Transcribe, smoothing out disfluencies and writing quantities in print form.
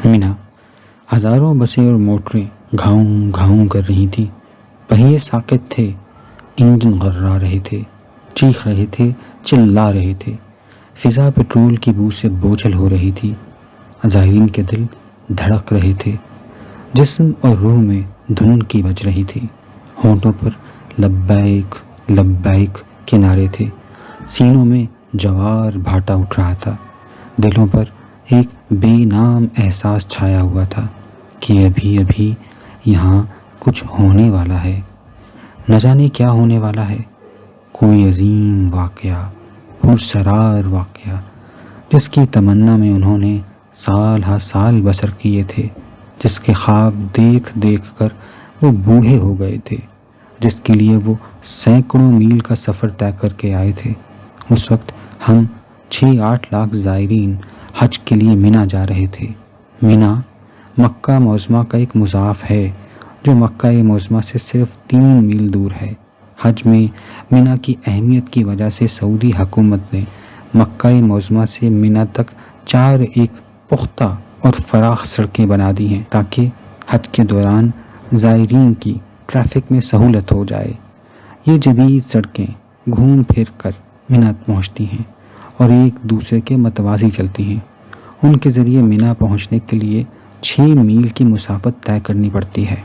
مینا، ہزاروں بسیں اور موٹریں گھاؤں گھاؤں کر رہی تھیں، پہیے ساکت تھے، انجن غرا رہے تھے، چیخ رہے تھے، چلا رہے تھے، فضا پٹرول کی بو سے بوجھل ہو رہی تھی، زائرین کے دل دھڑک رہے تھے، جسم اور روح میں دھن کی بج رہی تھی، ہونٹوں پر لبیک لبیک کے نعرے تھے، سینوں میں جوار بھاٹا اٹھ رہا تھا، دلوں پر ایک بے نام احساس چھایا ہوا تھا کہ ابھی ابھی یہاں کچھ ہونے والا ہے، نہ جانے کیا ہونے والا ہے، کوئی عظیم واقعہ، پرسرار واقعہ، جس کی تمنا میں انہوں نے سال ہا سال بسر کیے تھے، جس کے خواب دیکھ دیکھ کر وہ بوڑھے ہو گئے تھے، جس کے لیے وہ سینکڑوں میل کا سفر طے کر کے آئے تھے۔ اس وقت ہم 6-8 لاکھ زائرین حج کے لیے مینا جا رہے تھے۔ مینا مکہ معظمہ کا ایک مضاف ہے جو مکہ معظمہ سے صرف 3 میل دور ہے۔ حج میں مینا کی اہمیت کی وجہ سے سعودی حکومت نے مکہ معظمہ سے مینا تک 4 ایک پختہ اور فراخ سڑکیں بنا دی ہیں تاکہ حج کے دوران زائرین کی ٹریفک میں سہولت ہو جائے۔ یہ جدید سڑکیں گھوم پھر کر مینا پہنچتی ہیں اور ایک دوسرے کے متوازی چلتی ہیں۔ ان کے ذریعے مینا پہنچنے کے لیے 6 میل کی مسافت طے کرنی پڑتی ہے۔